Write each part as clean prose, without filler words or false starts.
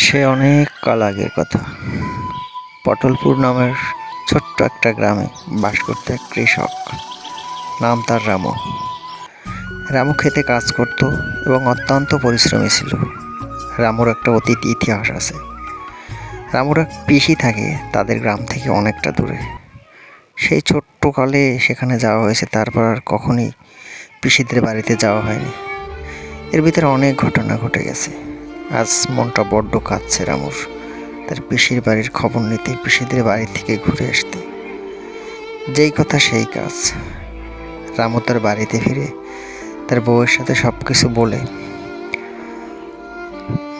সে অনেক কাল আগের কথা। পটলপুর নামের ছোট্ট একটা গ্রামে বাস করত এক কৃষক। নাম তার রামু। রামু খেতে কাজ করত এবং অত্যন্ত পরিশ্রমী ছিল। রামুর একটা অতীত ইতিহাস আছে। রামুর এক পিসি থাকে তাদের গ্রাম থেকে অনেকটা দূরে। সেই ছোট্টকালে সেখানে যাওয়া হয়েছে, তারপর আর কখনই পিসিদের বাড়িতে যাওয়া হয়নি। এর ভিতরে অনেক ঘটনা ঘটে গেছে। আজ মনটা বড্ড কাঁদছে রামুর, তার পিসির বাড়ির খবর নিতে, পিসিদের বাড়ি থেকে ঘুরে আসতে। যেই কথা সেই কাজ। রামু তার বাড়িতে ফিরে তার বউয়ের সাথে সব কিছু বলে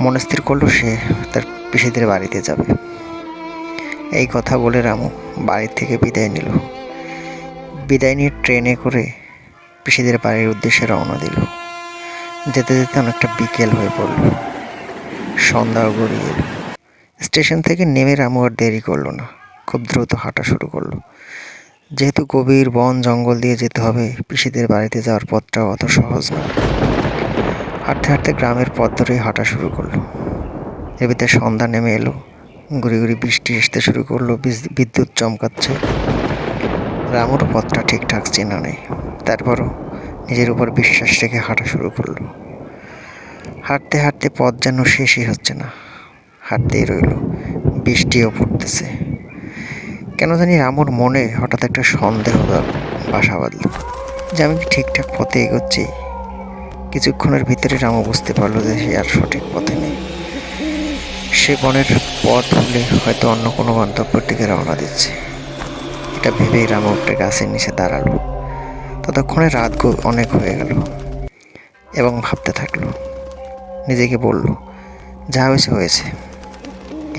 মনস্থির করলো সে তার পিসিদের বাড়িতে যাবে। এই কথা বলে রামু বাড়ি থেকে বিদায় নিল। বিদায় নিয়ে ট্রেনে করে পিসিদের বাড়ির উদ্দেশ্যে রওনা দিল। যেতে যেতে অনেকটা বিকেল হয়ে পড়ল, সন্ধ্যাও গড়িয়ে এলো। স্টেশন থেকে নেমে রামু আর দেরি করলো না, খুব দ্রুত হাঁটা শুরু করলো। যেহেতু গভীর বন জঙ্গল দিয়ে যেতে হবে, পিসিদের বাড়িতে যাওয়ার পথটাও অত সহজ না। হাঁটতে হাঁটতে গ্রামের পথ ধরেই হাঁটা শুরু করলো। এর ভিতরে সন্ধ্যা নেমে এলো, গুড়ি গুড়ি বৃষ্টি আসতে শুরু করলো, বিদ্যুৎ চমকাচ্ছে। রামুরও পথটা ঠিকঠাক চেনা নেই, তারপরও নিজের উপর বিশ্বাস রেখে হাঁটা শুরু করলো। হাঁটতে হাঁটতে পথ যেন শেষই হচ্ছে না, হাঁটতেই রইল, বৃষ্টিও পড়তেছে। কেন জানি রামুর মনে হঠাৎ একটা সন্দেহ বাসা বাঁধল যে আমি কি ঠিকঠাক পথে এগোচ্ছি। কিছুক্ষণের ভিতরে রামু বুঝতে পারলো যে সে আর সঠিক পথে নেই। সে বনের পথ ভুলে হয়তো অন্য কোনো গন্তব্যের দিকে রওনা দিচ্ছে। এটা ভেবেই রামু একটা গাছের নিচে দাঁড়ালো। ততক্ষণে রাত অনেক হয়ে গেল এবং ভাবতে থাকলো। নিজেকে বলল, যা হয়েছে হয়েছে,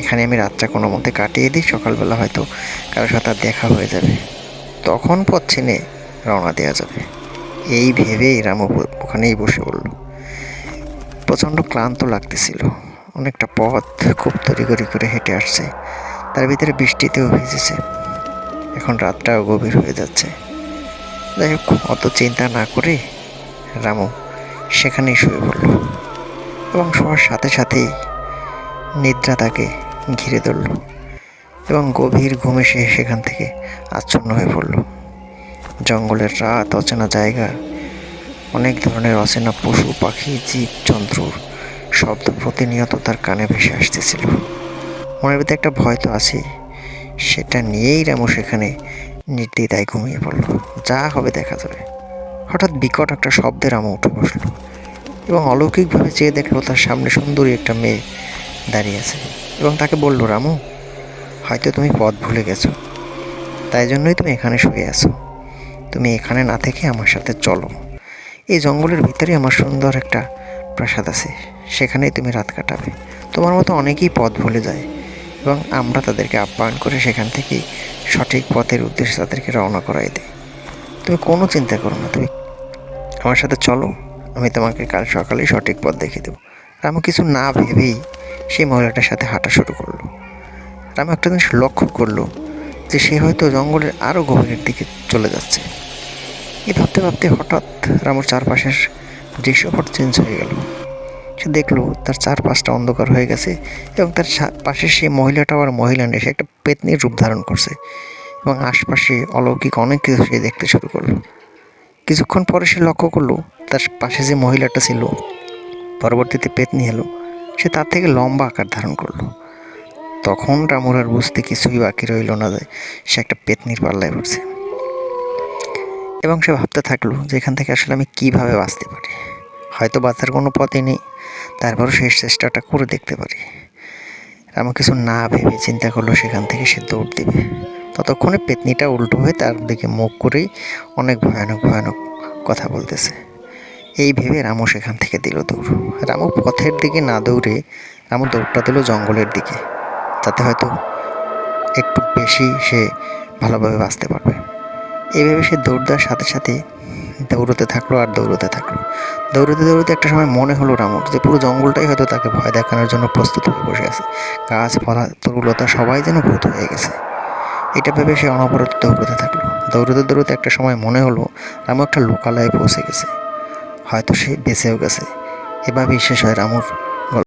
এখানে আমি রাতটা কোনো মতে কাটিয়ে দিই, সকালবেলা হয়তো কারোর সাথে দেখা হয়ে যাবে, তখন পথ চিনে রওনা দেওয়া যাবে। এই ভেবেই রামু ওখানেই বসে পড়ল। প্রচণ্ড ক্লান্ত লাগতেছিল। অনেকটা পথ খুব তড়িঘড়ি করে হেঁটে আসছে, তার ভিতরে বৃষ্টিতেও ভিজেছে। এখন রাতটাও গভীর হয়ে যাচ্ছে। যাই হোক, অত চিন্তা না করে রামু সেখানেই শুয়ে পড়ল এবং শোয়ার সাথে সাথেই নিদ্রা তাকে ঘিরে ধরল এবং গভীর ঘুমে সে সেখান থেকে আচ্ছন্ন হয়ে পড়ল। জঙ্গলের রাত, অচেনা জায়গা, অনেক ধরনের অচেনা পশু পাখি জীবজন্তুর শব্দ প্রতিনিয়ত তার কানে ভেসে আসতেছিল। মনের ভিতরে একটা ভয় তো আছেই, সেটা নিয়েই রামু সেখানে নির্দ্বিধায় ঘুমিয়ে পড়ল। যা হবে দেখা যাবে। হঠাৎ বিকট একটা শব্দে রামু উঠে বসল এবং অলৌকিকভাবে চেয়ে দেখলো তার সামনে সুন্দরী একটা মেয়ে দাঁড়িয়ে আছে এবং তাকে বলল, রামু, হয়তো তুমি পথ ভুলে গেছো, তাই জন্যই তুমি এখানে শুয়ে আছো। তুমি এখানে না থেকে আমার সাথে চলো। এই জঙ্গলের ভিতরে আমার সুন্দর একটা প্রাসাদ আছে, সেখানেই তুমি রাত কাটাবে। তোমার মতো অনেকেই পথ ভুলে যায় এবং আমরা তাদেরকে আপ্যায়ন করে সেখান থেকেই সঠিক পথের উদ্দেশ্যে তাদেরকে রওনা করাই দিই। তুমি কোনো চিন্তা করো না, তুমি আমার সাথে চলো, আমি তোমাকে কাল সকালেই সঠিক পথ দেখিয়ে দেবো। রামু কিছু না ভেবেই সেই মহিলাটার সাথে হাঁটা শুরু করলো। রামু একটা জিনিস লক্ষ্য করলো যে সে হয়তো জঙ্গলের আরও গভীরের দিকে চলে যাচ্ছে। এই ভাবতে ভাবতে হঠাৎ রামুর চারপাশের দৃশ্যপট চেঞ্জ হয়ে গেল। সে দেখলো তার চারপাশটা অন্ধকার হয়ে গেছে এবং তার পাশে সে মহিলাটাও আর মহিলা নেই, সে একটা পেতনির রূপ ধারণ করছে এবং আশপাশে অলৌকিক অনেক কিছু সে দেখতে শুরু করলো। কিছুক্ষণ পরে সে লক্ষ্য করলো তার পাশে যে মহিলাটা ছিল, পরবর্তীতে পেতনি এলো, সে তার থেকে লম্বা আকার ধারণ করলো। তখন রামুর আর বুঝতে কিছুই বাকি রইল না যে সে একটা পেতনির পাল্লায় পড়ছে এবং সে ভাবতে থাকলো যে এখান থেকে আসলে আমি কীভাবে বাঁচতে পারি। হয়তো বাঁচার কোনো পথই নেই, তারপরও শেষ চেষ্টাটা করে দেখতে পারি। রামু কিছু না ভেবে চিন্তা করলো সেখান থেকে সে দৌড় দিবে। ততক্ষণে পেতনিটা উল্টো হয়ে তার দিকে মুখ করেই অনেক ভয়ানক ভয়ানক কথা বলতেছে। এই ভেবে রামু সেখান থেকে দিল দৌড়। রামু পথের দিকে না দৌড়ে রামু দৌড়টা দিল জঙ্গলের দিকে, যাতে হয়তো একটু বেশি সে ভালোভাবে বাঁচতে পারবে। এইভাবে সে দৌড় দেওয়ার সাথে সাথে দৌড়তে থাকলো আর দৌড়তে থাকলো। দৌড়তে দৌড়তে একটা সময় মনে হলো রামুর যে পুরো জঙ্গলটাই হয়তো তাকে ভয় দেখানোর জন্য প্রস্তুত হয়ে বসে আছে। গাছপালা, তরুলতা সবাই যেন ভূত হয়ে গেছে। এটা ভেবে সে অনবরত দৌড়তে থাকলো। দৌড়তে দৌড়তে একটা সময় মনে হলো রামু একটা লোকালয়ে পৌঁছে গেছে, হয়তো সে বেঁচেও গেছে। এভাবেই শেষ হয় রামুর